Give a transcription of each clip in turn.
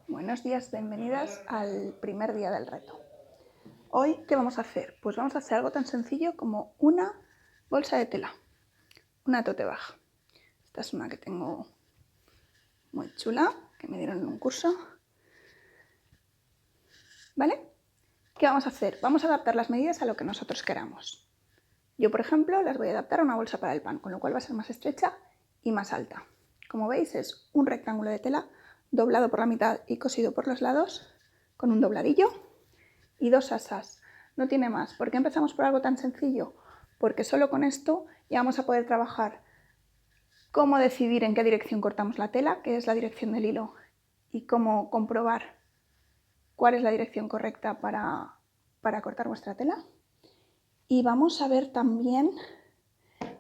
Buenos días, bienvenidas al primer día del reto. Hoy, ¿qué vamos a hacer? Pues vamos a hacer algo tan sencillo como una bolsa de tela, una tote bag. Esta es una que tengo muy chula, que me dieron en un curso. ¿Vale? ¿Qué vamos a hacer? Vamos a adaptar las medidas a lo que nosotros queramos. Yo, por ejemplo, las voy a adaptar a una bolsa para el pan, con lo cual va a ser más estrecha y más alta. Como veis, es un rectángulo de tela doblado por la mitad y cosido por los lados con un dobladillo y dos asas. No tiene más. ¿Por qué empezamos por algo tan sencillo? Porque solo con esto ya vamos a poder trabajar cómo decidir en qué dirección cortamos la tela, que es la dirección del hilo, y cómo comprobar cuál es la dirección correcta para cortar vuestra tela. Y vamos a ver también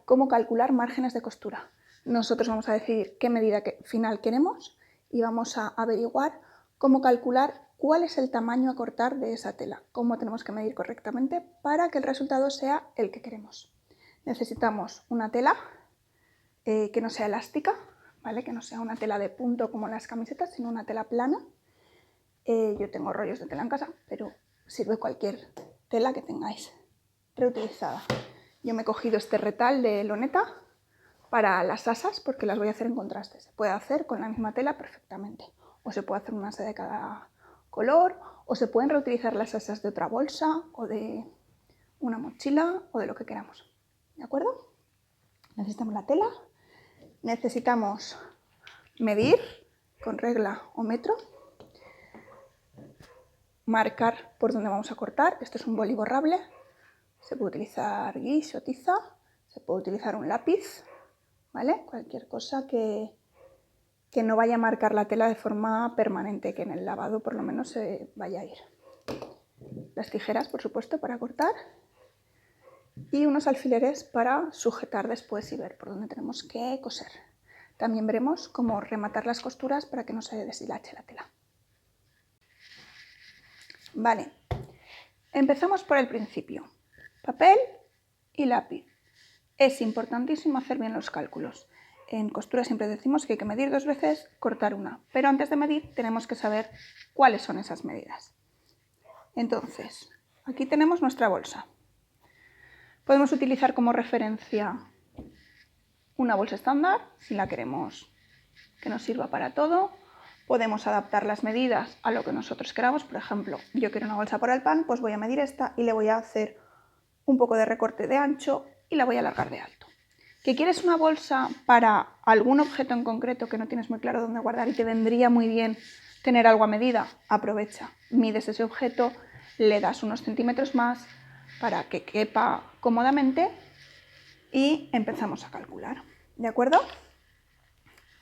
cómo calcular márgenes de costura. Nosotros vamos a decidir qué medida final queremos y vamos a averiguar cómo calcular cuál es el tamaño a cortar de esa tela, cómo tenemos que medir correctamente para que el resultado sea el que queremos. Necesitamos una tela que no sea elástica, ¿vale? Que no sea una tela de punto como las camisetas, sino una tela plana. Yo tengo rollos de tela en casa, pero sirve cualquier tela que tengáis reutilizada. Yo me he cogido este retal de loneta para las asas porque las voy a hacer en contraste. Se puede hacer con la misma tela perfectamente. O se puede hacer una asa de cada color, o se pueden reutilizar las asas de otra bolsa o de una mochila o de lo que queramos. ¿De acuerdo? Necesitamos la tela, necesitamos medir con regla o metro, marcar por dónde vamos a cortar. Esto es un boli borrable. Se puede utilizar guis o tiza, se puede utilizar un lápiz, ¿vale? Cualquier cosa que no vaya a marcar la tela de forma permanente, que en el lavado por lo menos se vaya a ir. Las tijeras, por supuesto, para cortar y unos alfileres para sujetar después y ver por dónde tenemos que coser. También veremos cómo rematar las costuras para que no se deshilache la tela. Vale, empezamos por el principio. Papel y lápiz. Es importantísimo hacer bien los cálculos. En costura siempre decimos que hay que medir 2 veces, cortar una. Pero antes de medir tenemos que saber cuáles son esas medidas. Entonces, aquí tenemos nuestra bolsa. Podemos utilizar como referencia una bolsa estándar, si la queremos que nos sirva para todo. Podemos adaptar las medidas a lo que nosotros queramos. Por ejemplo, yo quiero una bolsa para el pan, pues voy a medir esta y le voy a hacer un poco de recorte de ancho y la voy a alargar de alto. ¿Que quieres una bolsa para algún objeto en concreto que no tienes muy claro dónde guardar y te vendría muy bien tener algo a medida? Aprovecha, mides ese objeto, le das unos centímetros más para que quepa cómodamente y empezamos a calcular. ¿De acuerdo?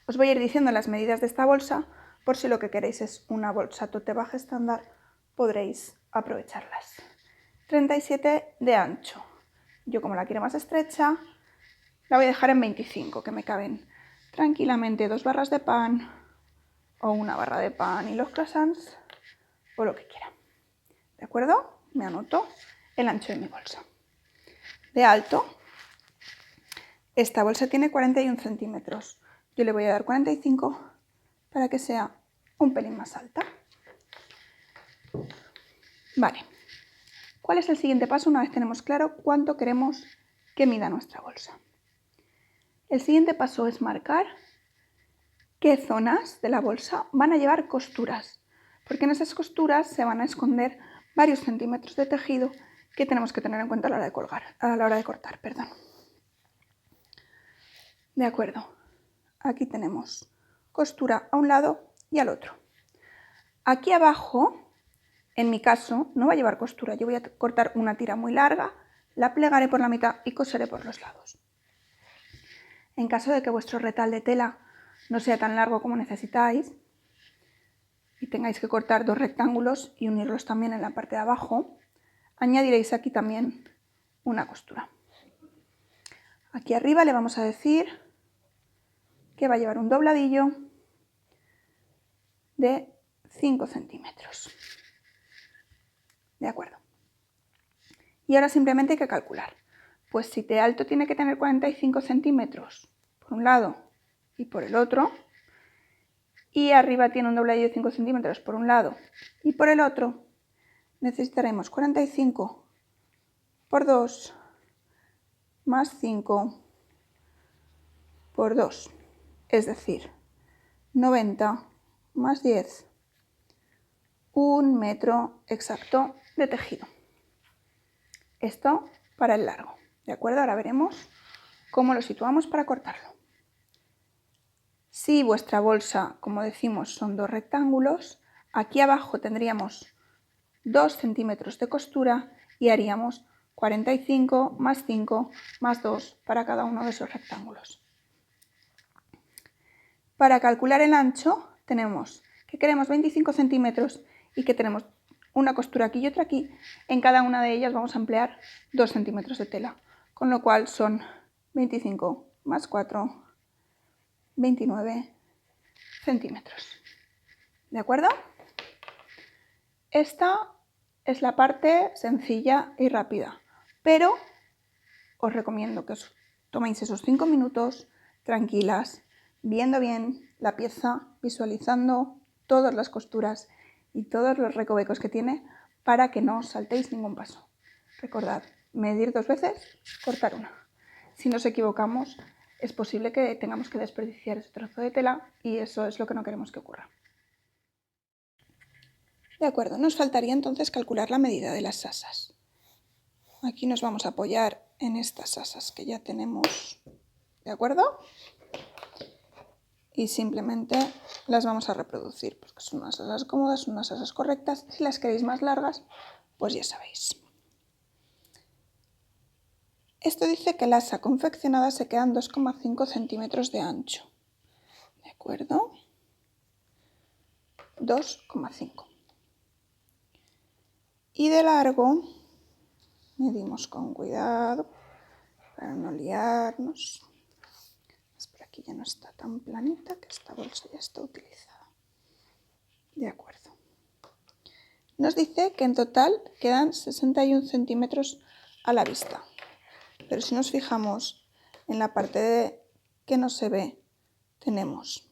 Os voy a ir diciendo las medidas de esta bolsa por si lo que queréis es una bolsa tote bag estándar, podréis aprovecharlas. 37 de ancho. Yo, como la quiero más estrecha, la voy a dejar en 25, que me caben tranquilamente 2 barras de pan o una barra de pan y los croissants o lo que quiera. ¿De acuerdo? Me anoto el ancho de mi bolsa. De alto, esta bolsa tiene 41 centímetros. Yo le voy a dar 45 para que sea un pelín más alta. Vale. ¿Cuál es el siguiente paso una vez tenemos claro cuánto queremos que mida nuestra bolsa? El siguiente paso es marcar qué zonas de la bolsa van a llevar costuras, porque en esas costuras se van a esconder varios centímetros de tejido que tenemos que tener en cuenta a la hora de cortar. De acuerdo, aquí tenemos costura a un lado y al otro. Aquí abajo, en mi caso, no va a llevar costura, yo voy a cortar una tira muy larga, la plegaré por la mitad y coseré por los lados. En caso de que vuestro retal de tela no sea tan largo como necesitáis y tengáis que cortar 2 rectángulos y unirlos también en la parte de abajo, añadiréis aquí también una costura. Aquí arriba le vamos a decir que va a llevar un dobladillo de 5 centímetros. ¿De acuerdo? Y ahora simplemente hay que calcular. Pues si de alto tiene que tener 45 centímetros por un lado y por el otro, y arriba tiene un dobladillo de 5 centímetros por un lado y por el otro, necesitaremos 45 por 2 más 5 por 2, es decir, 90 más 10, 1 metro exacto de tejido. Esto para el largo, ¿de acuerdo? Ahora veremos cómo lo situamos para cortarlo. Si vuestra bolsa, como decimos, son 2 rectángulos, aquí abajo tendríamos 2 centímetros de costura y haríamos 45 más 5 más 2 para cada uno de esos rectángulos. Para calcular el ancho tenemos que queremos 25 centímetros y que tenemos una costura aquí y otra aquí. En cada una de ellas vamos a emplear 2 centímetros de tela, con lo cual son 25 más 4, 29 centímetros. ¿De acuerdo? Esta es la parte sencilla y rápida, pero os recomiendo que os toméis esos 5 minutos tranquilas, viendo bien la pieza, visualizando todas las costuras y todos los recovecos que tiene para que no os saltéis ningún paso. Recordad, medir 2 veces, cortar una. Si nos equivocamos, es posible que tengamos que desperdiciar ese trozo de tela y eso es lo que no queremos que ocurra. De acuerdo, nos faltaría entonces calcular la medida de las asas. Aquí nos vamos a apoyar en estas asas que ya tenemos, ¿de acuerdo? Y simplemente las vamos a reproducir, porque son unas asas cómodas, son unas asas correctas. Si las queréis más largas, pues ya sabéis. Esto dice que la asa confeccionada se quedan 2,5 centímetros de ancho, ¿de acuerdo? 2,5. Y de largo, medimos con cuidado para no liarnos. Por aquí ya no está tan planita, que esta bolsa ya está utilizada. De acuerdo. Nos dice que en total quedan 61 centímetros a la vista. Pero si nos fijamos en la parte que no se ve, tenemos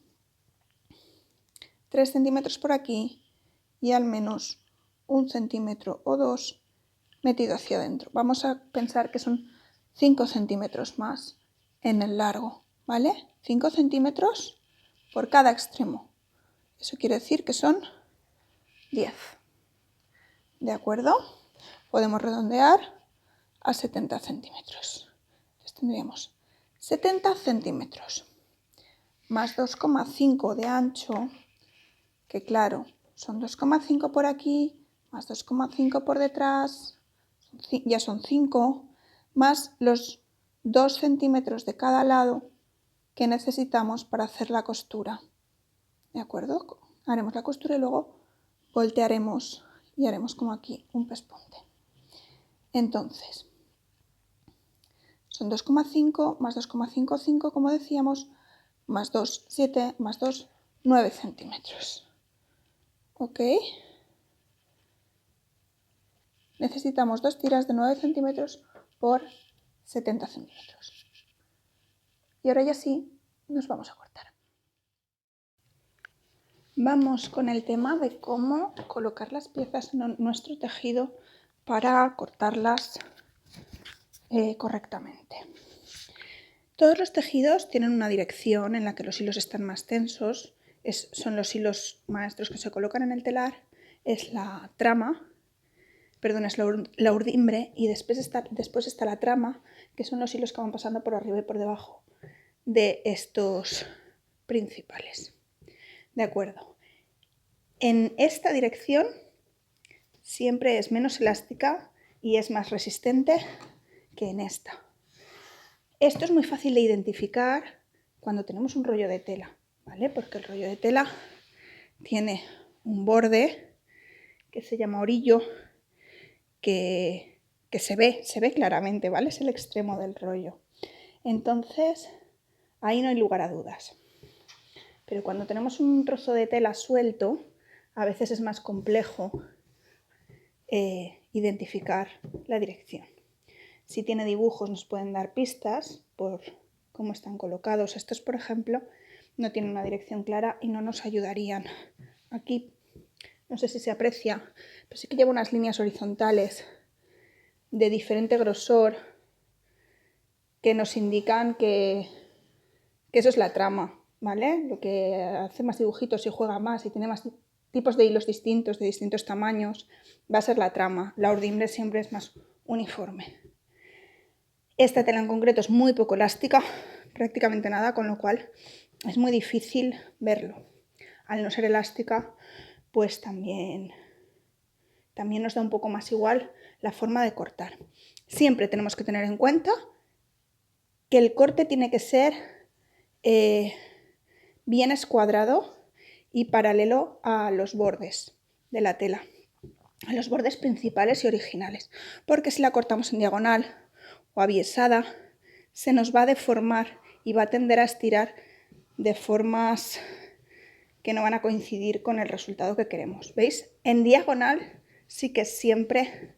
3 centímetros por aquí y al menos 1 centímetro o 2 metido hacia adentro. Vamos a pensar que son 5 centímetros más en el largo, ¿vale? 5 centímetros por cada extremo. Eso quiere decir que son 10. ¿De acuerdo? Podemos redondear a 70 centímetros. Entonces tendríamos 70 centímetros más 2,5 de ancho, que claro, son 2,5 por aquí, más 2,5 por detrás, ya son 5, más los 2 centímetros de cada lado que necesitamos para hacer la costura. ¿De acuerdo? Haremos la costura y luego voltearemos y haremos como aquí un pespunte. Entonces, son 2,5 más 2,55, como decíamos, más 2, 7, más 2, 9 centímetros. ¿Ok? Necesitamos 2 tiras de 9 centímetros por 70 centímetros. Y ahora ya sí, nos vamos a cortar. Vamos con el tema de cómo colocar las piezas en nuestro tejido para cortarlas correctamente. Todos los tejidos tienen una dirección en la que los hilos están más tensos, son los hilos maestros que se colocan en el telar, es la trama, perdón, es la urdimbre y después está la trama, que son los hilos que van pasando por arriba y por debajo de estos principales. De acuerdo. En esta dirección siempre es menos elástica y es más resistente que en esta. Esto es muy fácil de identificar cuando tenemos un rollo de tela, ¿vale? Porque el rollo de tela tiene un borde que se llama orillo, que se ve claramente, ¿vale? Es el extremo del rollo. Entonces, ahí no hay lugar a dudas. Pero cuando tenemos un trozo de tela suelto, a veces es más complejo identificar la dirección. Si tiene dibujos nos pueden dar pistas por cómo están colocados. Estos, por ejemplo, no tienen una dirección clara y no nos ayudarían. Aquí, no sé si se aprecia, pero sí que llevo unas líneas horizontales de diferente grosor que nos indican que eso es la trama, ¿vale? Lo que hace más dibujitos y juega más y tiene más tipos de hilos distintos, de distintos tamaños, va a ser la trama. La urdimbre siempre es más uniforme. Esta tela en concreto es muy poco elástica, prácticamente nada, con lo cual es muy difícil verlo. Al no ser elástica, pues también nos da un poco más igual la forma de cortar. Siempre tenemos que tener en cuenta que el corte tiene que ser bien escuadrado y paralelo a los bordes de la tela, a los bordes principales y originales, porque si la cortamos en diagonal o aviesada, se nos va a deformar y va a tender a estirar de formas que no van a coincidir con el resultado que queremos. ¿Veis? En diagonal sí que es siempre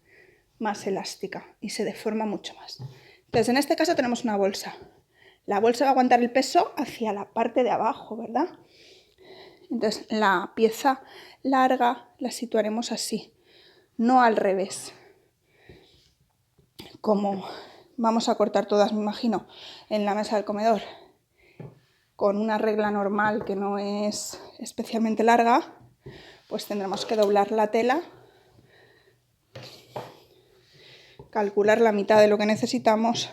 más elástica y se deforma mucho más. Entonces, en este caso tenemos una bolsa. La bolsa va a aguantar el peso hacia la parte de abajo, ¿verdad? Entonces, la pieza larga la situaremos así, no al revés. Como vamos a cortar todas, me imagino, en la mesa del comedor, con una regla normal que no es especialmente larga, pues tendremos que doblar la tela, calcular la mitad de lo que necesitamos,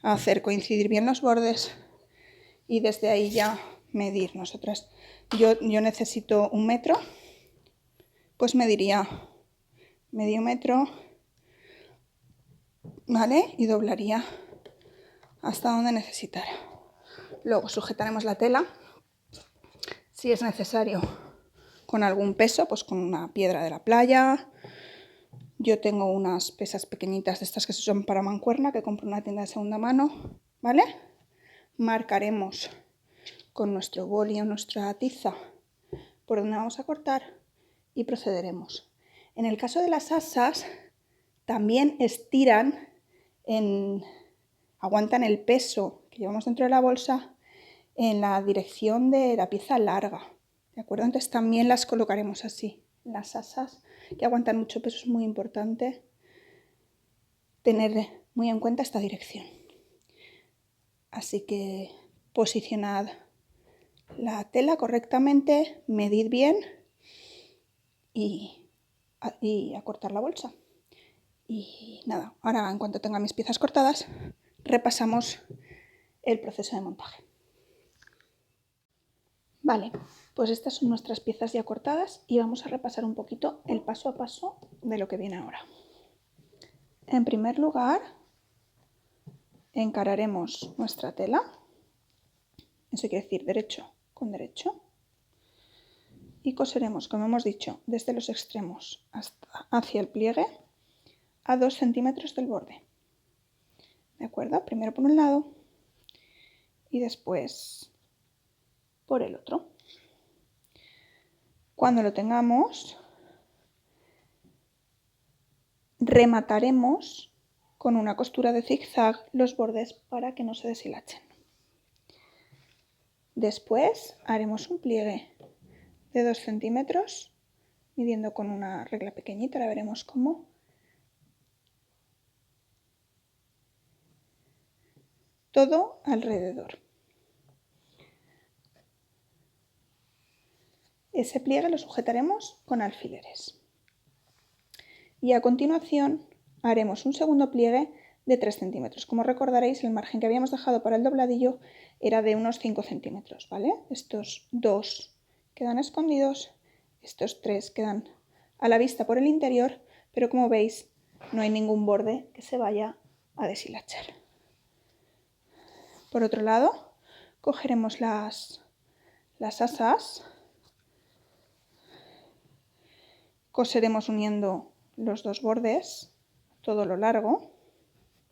hacer coincidir bien los bordes y desde ahí ya medir. Nosotras, yo necesito 1 metro, pues mediría medio metro, ¿vale? Y doblaría hasta donde necesitara. Luego sujetaremos la tela, si es necesario, con algún peso, pues con una piedra de la playa. Yo tengo unas pesas pequeñitas de estas que se usan para mancuerna, que compro en una tienda de segunda mano, ¿vale? Marcaremos con nuestro boli o nuestra tiza por donde vamos a cortar y procederemos. En el caso de las asas, también estiran, aguantan el peso que llevamos dentro de la bolsa en la dirección de la pieza larga, ¿de acuerdo? Entonces también las colocaremos así. Las asas que aguantan mucho peso es muy importante tener muy en cuenta esta dirección. Así que posicionad la tela correctamente, medid bien y a cortar la bolsa. Y nada, ahora en cuanto tenga mis piezas cortadas, repasamos el proceso de montaje. Vale, pues estas son nuestras piezas ya cortadas y vamos a repasar un poquito el paso a paso de lo que viene ahora. En primer lugar, encararemos nuestra tela, eso quiere decir derecho con derecho, y coseremos, como hemos dicho, desde los extremos hacia el pliegue a 2 centímetros del borde. ¿De acuerdo? Primero por un lado y después por el otro. Cuando lo tengamos, remataremos con una costura de zigzag los bordes para que no se deshilachen. Después haremos un pliegue de 2 centímetros, midiendo con una regla pequeñita, ahora veremos cómo. Todo alrededor. Ese pliegue lo sujetaremos con alfileres. Y a continuación haremos un segundo pliegue de 3 centímetros. Como recordaréis, el margen que habíamos dejado para el dobladillo era de unos 5 centímetros, ¿vale? Estos 2 quedan escondidos, estos 3 quedan a la vista por el interior, pero como veis no hay ningún borde que se vaya a deshilachar. Por otro lado, cogeremos las asas, coseremos uniendo los dos bordes todo lo largo,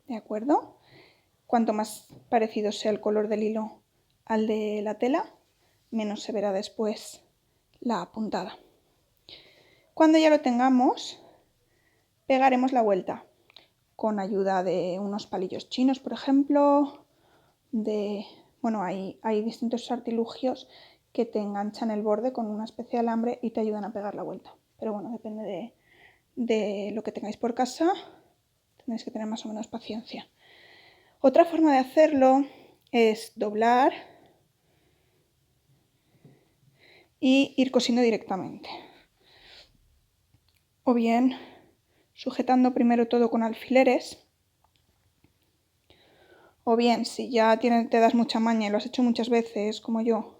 ¿de acuerdo? Cuanto más parecido sea el color del hilo al de la tela, menos se verá después la puntada. Cuando ya lo tengamos, pegaremos la vuelta con ayuda de unos palillos chinos, por ejemplo, de bueno, hay distintos artilugios que te enganchan el borde con una especie de alambre y te ayudan a pegar la vuelta. Pero bueno, depende de lo que tengáis por casa, tenéis que tener más o menos paciencia. Otra forma de hacerlo es doblar y ir cosiendo directamente. O bien sujetando primero todo con alfileres, o bien si ya te das mucha maña y lo has hecho muchas veces como yo,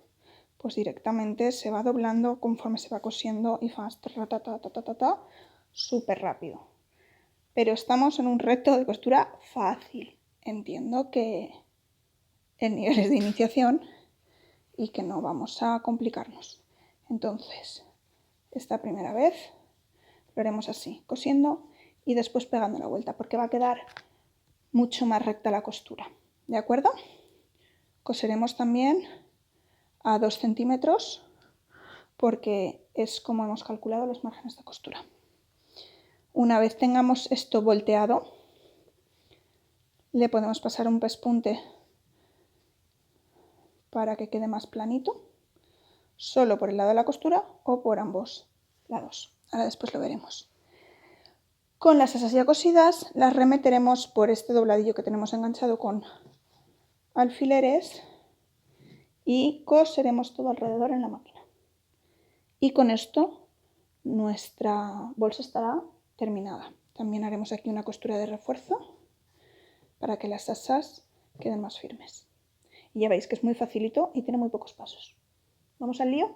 pues directamente se va doblando conforme se va cosiendo y vas súper rápido. Pero estamos en un reto de costura fácil. Entiendo que en niveles de iniciación y que no vamos a complicarnos. Entonces, esta primera vez lo haremos así, cosiendo y después pegando la vuelta, porque va a quedar mucho más recta la costura. ¿De acuerdo? Coseremos también a 2 centímetros porque es como hemos calculado los márgenes de costura. Una vez tengamos esto volteado, le podemos pasar un pespunte para que quede más planito, solo por el lado de la costura o por ambos lados. Ahora después lo veremos. Con las asas ya cosidas las remeteremos por este dobladillo que tenemos enganchado con alfileres y coseremos todo alrededor en la máquina. Y con esto nuestra bolsa estará terminada. También haremos aquí una costura de refuerzo para que las asas queden más firmes. Y ya veis que es muy facilito y tiene muy pocos pasos. ¿Vamos al lío?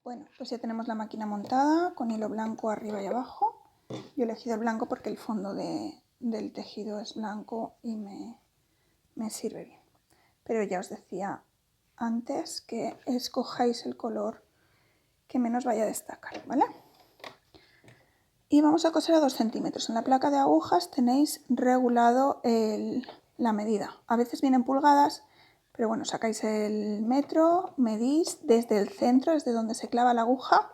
Bueno, pues ya tenemos la máquina montada con hilo blanco arriba y abajo. Yo he elegido el blanco porque el fondo del tejido es blanco y me sirve bien. Pero ya os decía antes que escojáis el color que menos vaya a destacar, ¿vale? Y vamos a coser a 2 centímetros. En la placa de agujas tenéis regulado la medida. A veces vienen pulgadas, pero bueno, sacáis el metro, medís desde el centro, desde donde se clava la aguja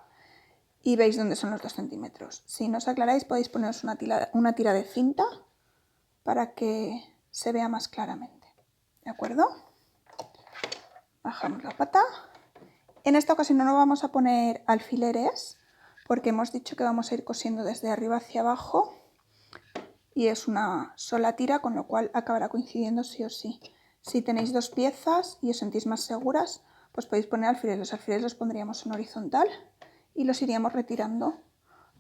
y veis dónde son los 2 centímetros. Si no os aclaráis podéis poneros una tira de cinta para que se vea más claramente. ¿De acuerdo? Bajamos la pata. En esta ocasión no vamos a poner alfileres porque hemos dicho que vamos a ir cosiendo desde arriba hacia abajo y es una sola tira, con lo cual acabará coincidiendo sí o sí. Si tenéis 2 piezas y os sentís más seguras, pues podéis poner alfileres. Los alfileres los pondríamos en horizontal y los iríamos retirando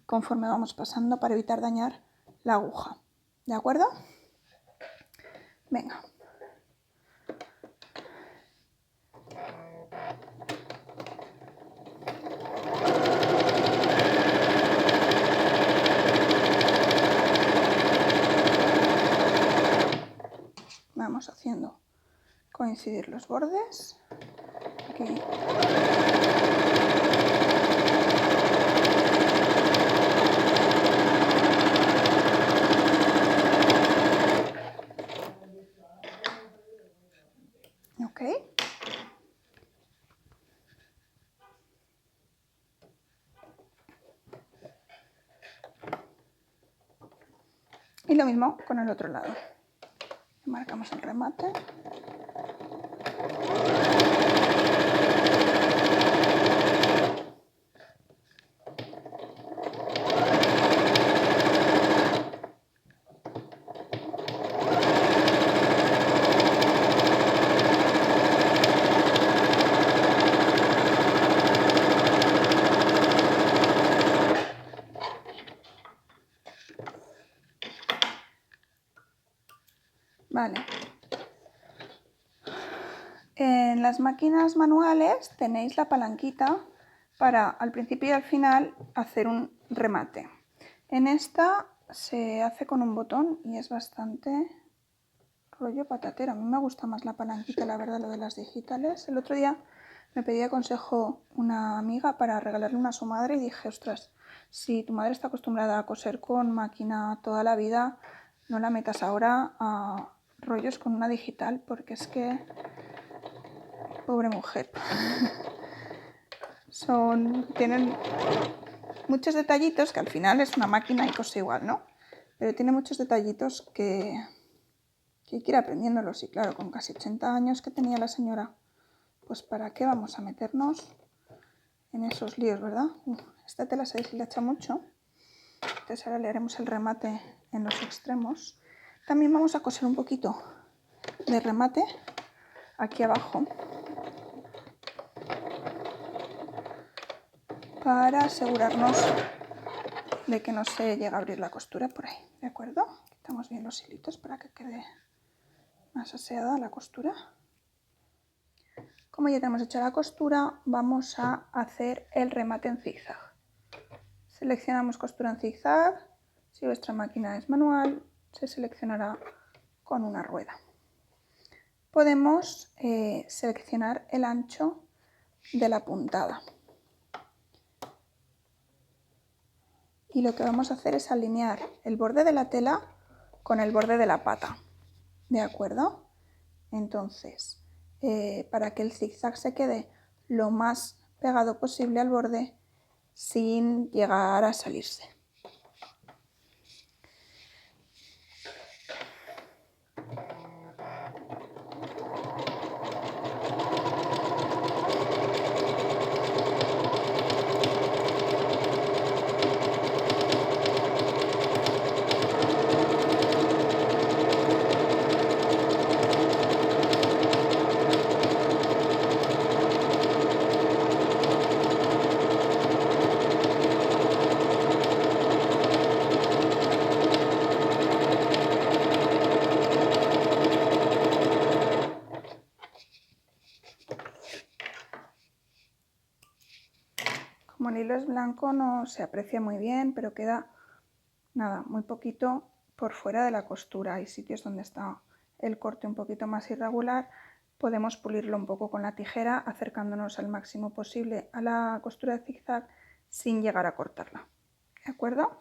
conforme vamos pasando para evitar dañar la aguja. ¿De acuerdo? Venga. Vamos haciendo coincidir los bordes. Aquí. Ok. Y lo mismo con el otro lado. Marcamos el remate. Vale. En las máquinas manuales tenéis la palanquita para al principio y al final hacer un remate. En esta se hace con un botón y es bastante rollo patatero. A mí me gusta más la palanquita, la verdad, lo de las digitales. El otro día me pedía consejo una amiga para regalarle una a su madre y dije, ostras, si tu madre está acostumbrada a coser con máquina toda la vida, no la metas ahora a rollos con una digital porque es que... Pobre mujer. Tienen muchos detallitos que al final es una máquina y cose igual, ¿no? Pero tiene muchos detallitos que que hay que ir aprendiéndolo. Sí, claro, con casi 80 años que tenía la señora, pues ¿para qué vamos a meternos en esos líos, verdad? Esta tela se deshilacha mucho, entonces ahora le haremos el remate en los extremos. También vamos a coser un poquito de remate aquí abajo para asegurarnos de que no se llegue a abrir la costura por ahí, ¿de acuerdo? Quitamos bien los hilitos para que quede más aseada la costura. Como ya tenemos hecha la costura, vamos a hacer el remate en zigzag. Seleccionamos costura en zigzag. Si vuestra máquina es manual, se seleccionará con una rueda. Podemos seleccionar el ancho de la puntada. Y lo que vamos a hacer es alinear el borde de la tela con el borde de la pata. ¿De acuerdo? Entonces, para que el zigzag se quede lo más pegado posible al borde sin llegar a salirse. Como el hilo es blanco no se aprecia muy bien, pero queda nada, muy poquito por fuera de la costura. Hay sitios donde está el corte un poquito más irregular. Podemos pulirlo un poco con la tijera, acercándonos al máximo posible a la costura de zigzag sin llegar a cortarla. ¿De acuerdo?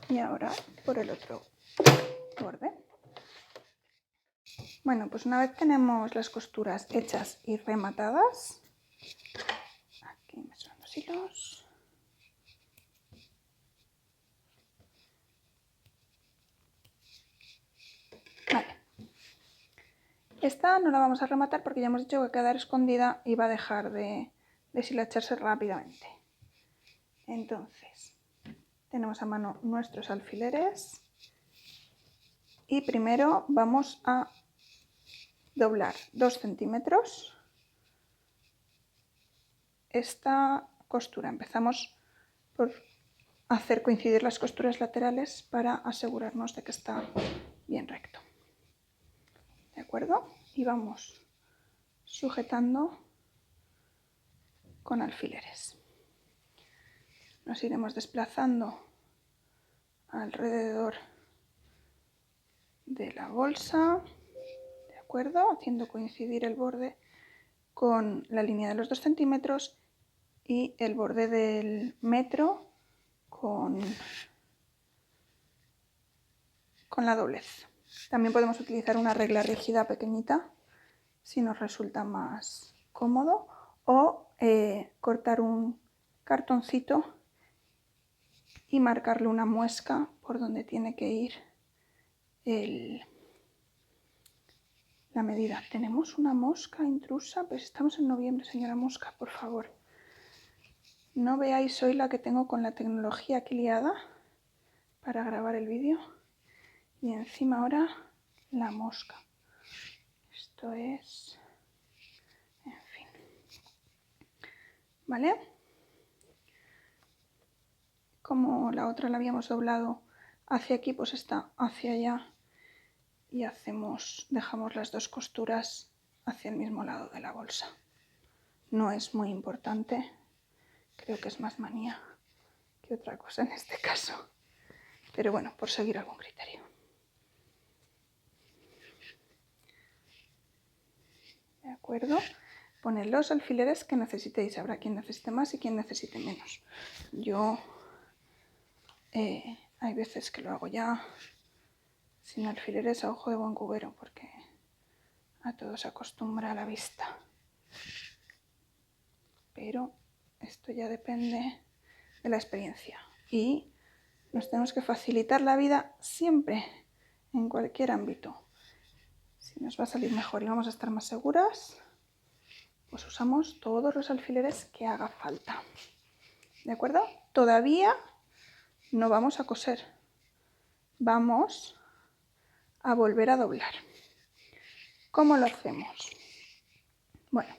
Y ahora por el otro borde. Bueno, pues una vez tenemos las costuras hechas y rematadas, aquí me suenan los hilos. Vale. Esta no la vamos a rematar porque ya hemos dicho que va a quedar escondida y va a dejar de deshilacharse rápidamente. Entonces, tenemos a mano nuestros alfileres y primero vamos a doblar 2 centímetros esta costura. Empezamos por hacer coincidir las costuras laterales para asegurarnos de que está bien recto. ¿De acuerdo? Y vamos sujetando con alfileres. Nos iremos desplazando alrededor de la bolsa, ¿de acuerdo? Haciendo coincidir el borde con la línea de los 2 centímetros y el borde del metro con la doblez. También podemos utilizar una regla rígida pequeñita si nos resulta más cómodo, o cortar un cartoncito y marcarle una muesca por donde tiene que ir la medida. Tenemos una mosca intrusa, pues estamos en noviembre, señora mosca, por favor. No veáis hoy la que tengo con la tecnología aquí liada para grabar el vídeo. Y encima ahora la mosca. Esto es... en fin. ¿Vale? Como la otra la habíamos doblado hacia aquí, pues está hacia allá. Y dejamos las dos costuras hacia el mismo lado de la bolsa. No es muy importante, creo que es más manía que otra cosa en este caso, pero bueno, por seguir algún criterio. ¿De acuerdo? Poned los alfileres que necesitéis, habrá quien necesite más y quien necesite menos. Yo hay veces que lo hago ya sin alfileres a ojo de buen cubero porque a todo se acostumbra a la vista. Pero esto ya depende de la experiencia. Y Nos tenemos que facilitar la vida siempre, en cualquier ámbito. Si nos va a salir mejor y vamos a estar más seguras, pues usamos todos los alfileres que haga falta. ¿De acuerdo? Todavía no vamos a coser. Vamos a volver a doblar. ¿Cómo lo hacemos? Bueno,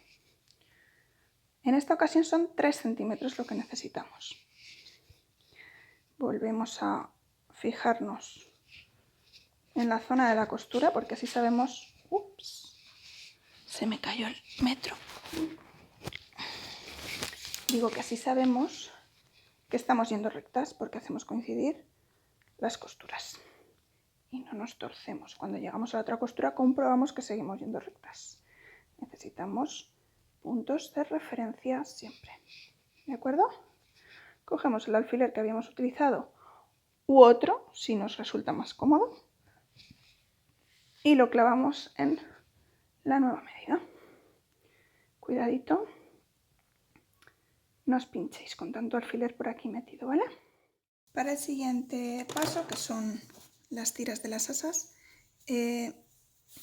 en esta ocasión son 3 centímetros lo que necesitamos. Volvemos a fijarnos en la zona de la costura porque así sabemos... ¡Ups! Se me cayó el metro. Digo que así sabemos que estamos yendo rectas porque hacemos coincidir las costuras y no nos torcemos. Cuando llegamos a la otra costura comprobamos que seguimos yendo rectas. Necesitamos puntos de referencia siempre. ¿De acuerdo? Cogemos el alfiler que habíamos utilizado u otro, si nos resulta más cómodo, y lo clavamos en la nueva medida. Cuidadito, no os pinchéis con tanto alfiler por aquí metido, ¿vale? Para el siguiente paso, que son las tiras de las asas, he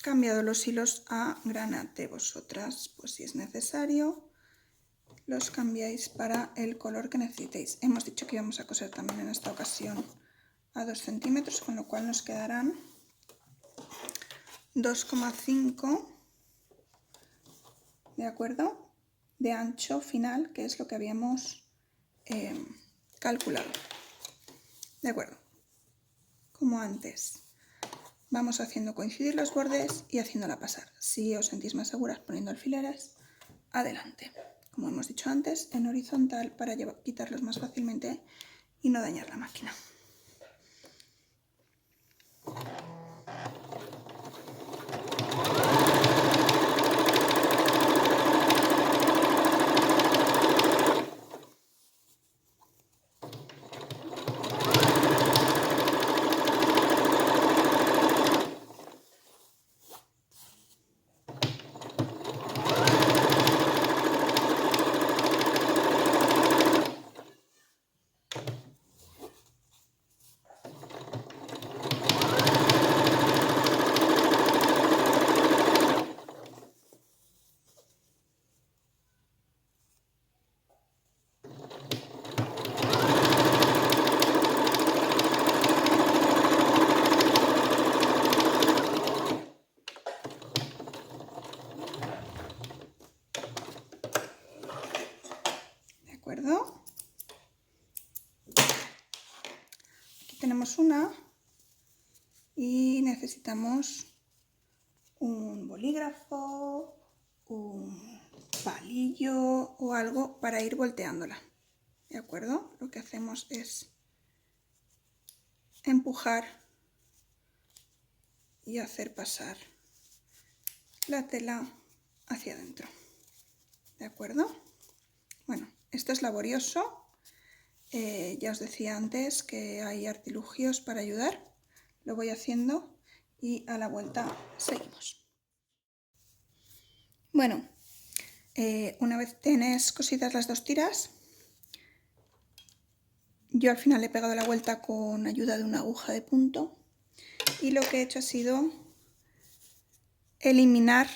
cambiado los hilos a granate. Vosotras, pues si es necesario, los cambiáis para el color que necesitéis. Hemos dicho que íbamos a coser también en esta ocasión a 2 centímetros, con lo cual nos quedarán 2,5, ¿de acuerdo? De ancho final, que es lo que habíamos calculado. ¿De acuerdo? Como antes, vamos haciendo coincidir los bordes y haciéndola pasar. Si os sentís más seguras poniendo alfileres, adelante. Como hemos dicho antes, en horizontal para quitarlos más fácilmente y no dañar la máquina. ¿De acuerdo? Aquí tenemos una y necesitamos un bolígrafo, un palillo o algo para ir volteándola. ¿De acuerdo? Lo que hacemos es empujar y hacer pasar la tela hacia adentro. ¿De acuerdo? Bueno, esto es laborioso. Ya os decía antes que hay artilugios para ayudar. Lo voy haciendo y a la vuelta seguimos. Bueno, una vez tienes cosidas las 2 tiras, yo al final he pegado la vuelta con ayuda de una aguja de punto y lo que he hecho ha sido eliminar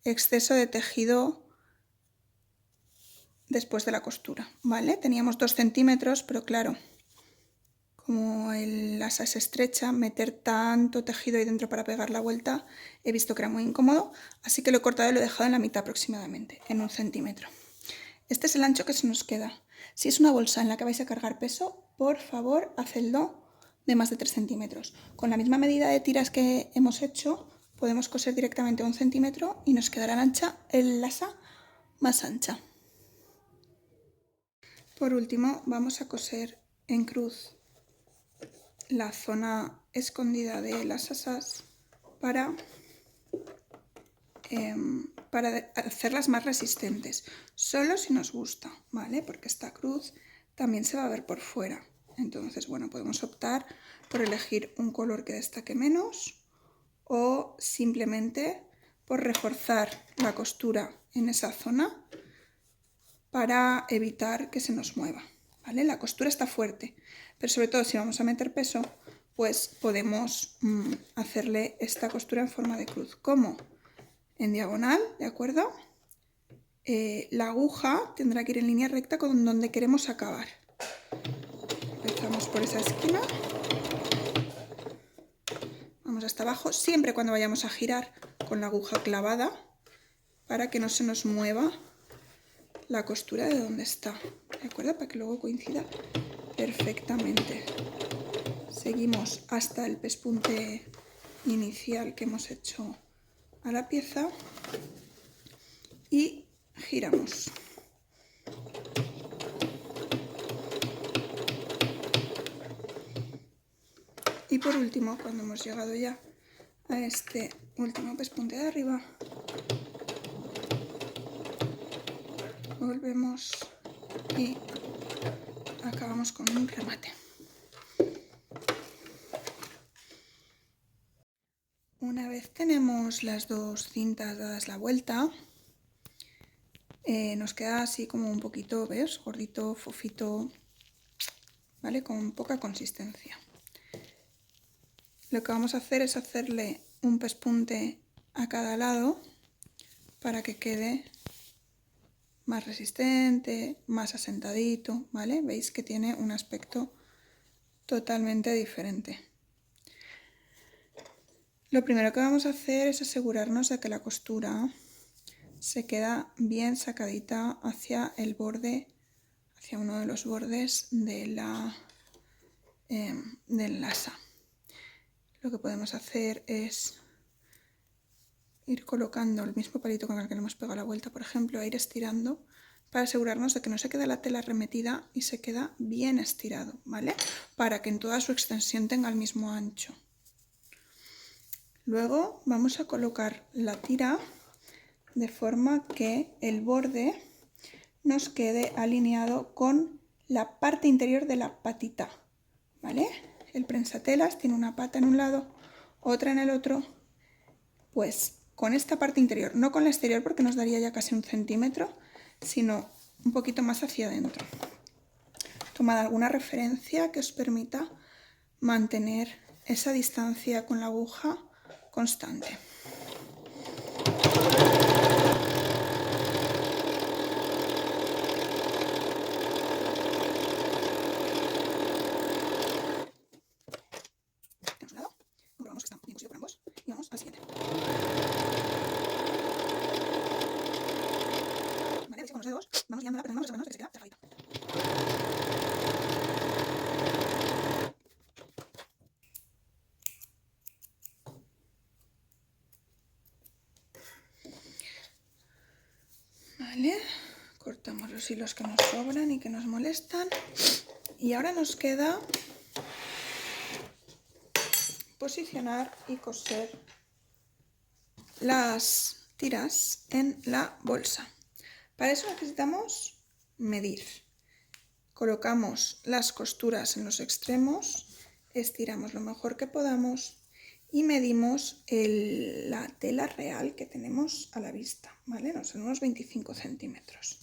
exceso de tejido después de la costura, ¿vale? Teníamos 2 centímetros, pero claro, como el asa es estrecha, meter tanto tejido ahí dentro para pegar la vuelta, he visto que era muy incómodo, así que lo he cortado y lo he dejado en la mitad aproximadamente, en 1 centímetro. Este es el ancho que se nos queda. Si es una bolsa en la que vais a cargar peso, por favor, hacedlo de más de 3 centímetros. Con la misma medida de tiras que hemos hecho, podemos coser directamente 1 centímetro y nos quedará el asa más ancha. Por último, vamos a coser en cruz la zona escondida de las asas para hacerlas más resistentes, solo si nos gusta, ¿vale? Porque esta cruz también se va a ver por fuera. Entonces, bueno, podemos optar por elegir un color que destaque menos o simplemente por reforzar la costura en esa zona para evitar que se nos mueva, ¿vale? La costura está fuerte, pero sobre todo si vamos a meter peso, pues podemos hacerle esta costura en forma de cruz. ¿Cómo? En diagonal, ¿de acuerdo? La aguja tendrá que ir en línea recta con donde queremos acabar. Empezamos por esa esquina. Vamos hasta abajo, siempre cuando vayamos a girar con la aguja clavada, para que no se nos mueva la costura de donde está, ¿de acuerdo? Para que luego coincida perfectamente. Seguimos hasta el pespunte inicial que hemos hecho a la pieza y giramos. Y por último, cuando hemos llegado ya a este último pespunte de arriba, volvemos y acabamos con un remate. Una vez tenemos las dos cintas dadas la vuelta, nos queda así como un poquito, ¿ves? Gordito, fofito, ¿vale? Con poca consistencia. Lo que vamos a hacer es hacerle un pespunte a cada lado para que quede más resistente, más asentadito, ¿vale? Veis que tiene un aspecto totalmente diferente. Lo primero que vamos a hacer es asegurarnos de que la costura se queda bien sacadita hacia el borde, hacia uno de los bordes del asa. Lo que podemos hacer es ir colocando el mismo palito con el que le hemos pegado la vuelta, por ejemplo, e ir estirando para asegurarnos de que no se queda la tela remetida y se queda bien estirado, ¿vale? Para que en toda su extensión tenga el mismo ancho. Luego vamos a colocar la tira de forma que el borde nos quede alineado con la parte interior de la patita, ¿vale? El prensatelas tiene una pata en un lado, otra en el otro, pues con esta parte interior, no con la exterior porque nos daría ya casi 1 centímetro, sino un poquito más hacia adentro. Tomad alguna referencia que os permita mantener esa distancia con la aguja constante. Tenemos un lado, comprobamos que está bien cosido por ambos y vamos al siguiente. Vale, veis que con los dedos vamos guiándola, pero no vamos asegurarnos de que se queda cerradito. Vale, cortamos los hilos que nos sobran y que nos molestan. Y ahora nos queda posicionar y coser las tiras en la bolsa. Para eso necesitamos medir. Colocamos las costuras en los extremos, estiramos lo mejor que podamos y medimos la tela real que tenemos a la vista, ¿vale? Nos son unos 25 centímetros.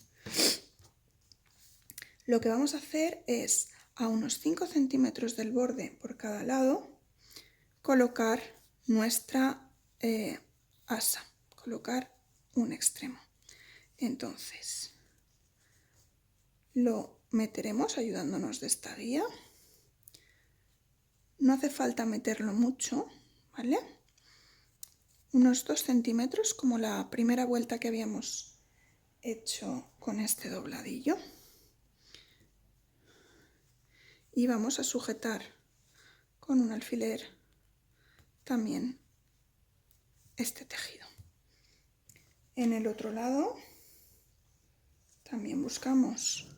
Lo que vamos a hacer es, a unos 5 centímetros del borde por cada lado, colocar nuestra asa, colocar un extremo. Entonces, lo meteremos ayudándonos de esta guía. No hace falta meterlo mucho, ¿vale? Unos 2 centímetros, como la primera vuelta que habíamos hecho con este dobladillo. Y vamos a sujetar con un alfiler también este tejido. En el otro lado también buscamos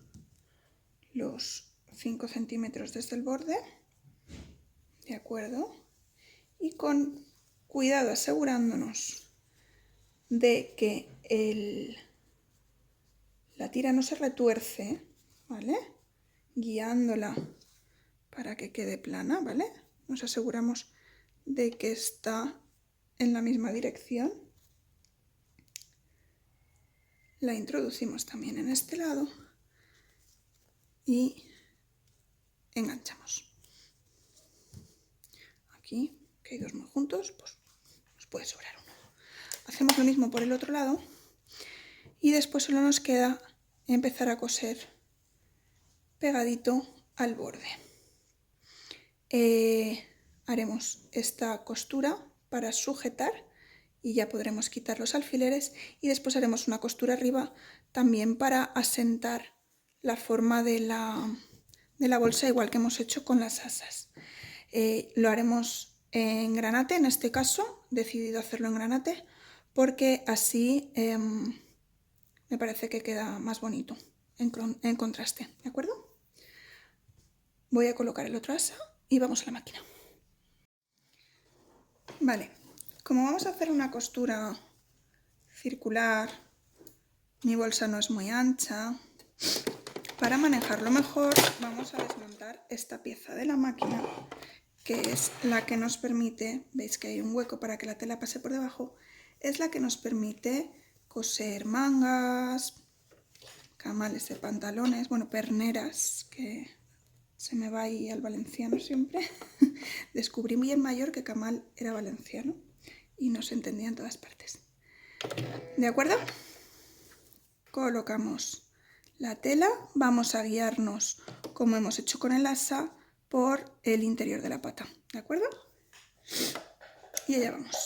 los 5 centímetros desde el borde, ¿de acuerdo? Y con cuidado asegurándonos de que la tira no se retuerce, ¿vale? Guiándola para que quede plana, ¿vale? Nos aseguramos de que está en la misma dirección. La introducimos también en este lado y enganchamos. Aquí, que hay dos muy juntos, pues nos puede sobrar uno. Hacemos lo mismo por el otro lado y después solo nos queda empezar a coser pegadito al borde. Haremos esta costura para sujetar y ya podremos quitar los alfileres, y después haremos una costura arriba también para asentar la forma de la bolsa, igual que hemos hecho con las asas. Lo haremos en granate, en este caso he decidido hacerlo en granate porque así me parece que queda más bonito en contraste, ¿de acuerdo? Voy a colocar el otro asa y vamos a la máquina. Vale, como vamos a hacer una costura circular, mi bolsa no es muy ancha, para manejarlo mejor vamos a desmontar esta pieza de la máquina, que es la que nos permite, veis que hay un hueco para que la tela pase por debajo, es la que nos permite coser mangas, camales de pantalones, bueno, perneras, que se me va ahí al valenciano siempre. Descubrí muy en mayor que camal era valenciano y no se entendía en todas partes. ¿De acuerdo? Colocamos la tela, vamos a guiarnos, como hemos hecho con el asa, por el interior de la pata, ¿de acuerdo? Y allá vamos.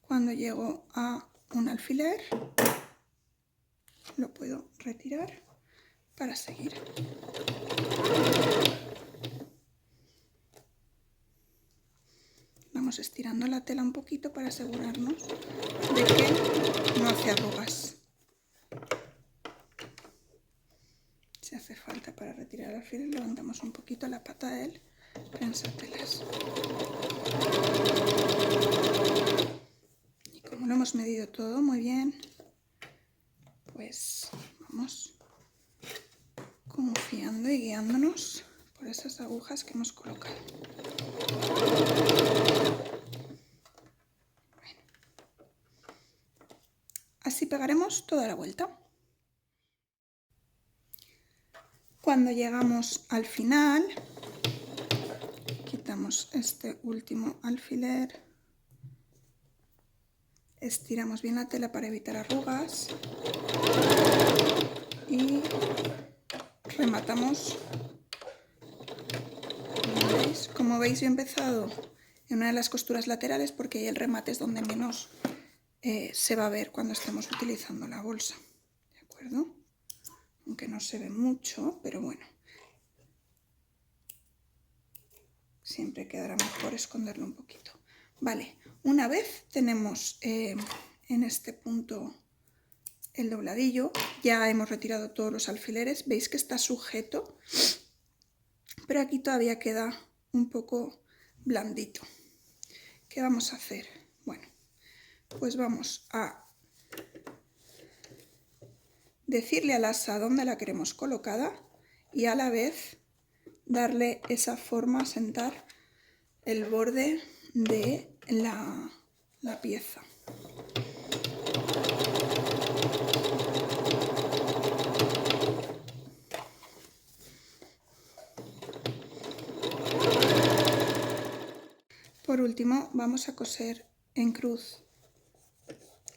Cuando llego a un alfiler, lo puedo retirar para seguir. Vamos estirando la tela un poquito para asegurarnos de que no hace arrugas. Si hace falta para retirar el alfiler, levantamos un poquito la pata del prensatelas. Y como lo hemos medido todo muy bien, pues vamos confiando y guiándonos por esas agujas que hemos colocado. Bueno. Así pegaremos toda la vuelta. Cuando llegamos al final, quitamos este último alfiler, estiramos bien la tela para evitar arrugas y rematamos. Como veis, yo he empezado en una de las costuras laterales porque ahí el remate es donde menos se va a ver cuando estemos utilizando la bolsa, ¿de acuerdo? Aunque no se ve mucho, pero bueno, siempre quedará mejor esconderlo un poquito. Vale, una vez tenemos en este punto el dobladillo, ya hemos retirado todos los alfileres, veis que está sujeto, pero aquí todavía queda un poco blandito. ¿Qué vamos a hacer? Bueno, pues vamos a decirle al asa dónde la queremos colocada y a la vez darle esa forma, sentar el borde de la pieza. Por último, vamos a coser en cruz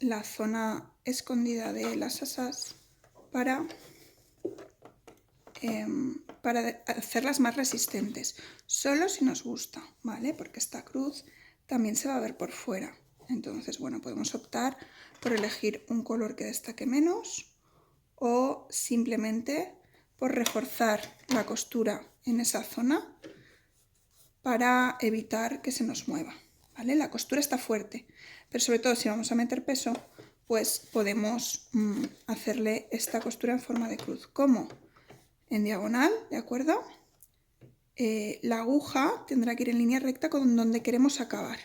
la zona escondida de las asas para hacerlas más resistentes, solo si nos gusta, ¿vale? Porque esta cruz también se va a ver por fuera. Entonces, bueno, podemos optar por elegir un color que destaque menos o simplemente por reforzar la costura en esa zona para evitar que se nos mueva, ¿vale? La costura está fuerte, pero sobre todo si vamos a meter peso, pues podemos hacerle esta costura en forma de cruz. ¿Cómo? En diagonal, ¿de acuerdo? La aguja tendrá que ir en línea recta con donde queremos acabar.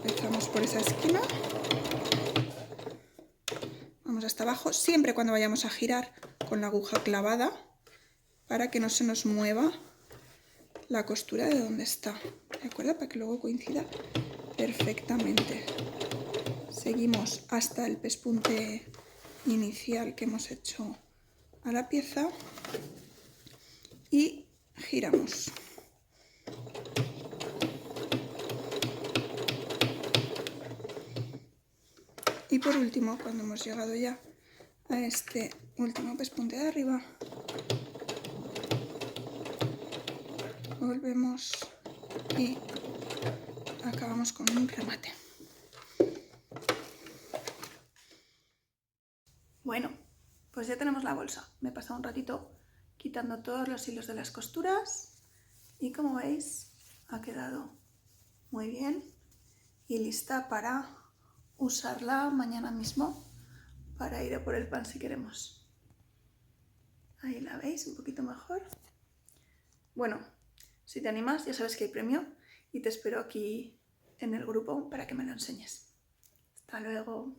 Empezamos por esa esquina, vamos hasta abajo, siempre cuando vayamos a girar con la aguja clavada para que no se nos mueva la costura de donde está, ¿de acuerdo? Para que luego coincida perfectamente. Seguimos hasta el pespunte inicial que hemos hecho a la pieza y giramos. Y por último, cuando hemos llegado ya a este último pespunte de arriba, volvemos y acabamos con un remate. Bueno, pues ya tenemos la bolsa. Me he pasado un ratito quitando todos los hilos de las costuras y como veis ha quedado muy bien y lista para usarla mañana mismo para ir a por el pan si queremos. Ahí la veis un poquito mejor. Bueno, si te animas ya sabes que hay premio y te espero aquí en el grupo para que me lo enseñes. Hasta luego.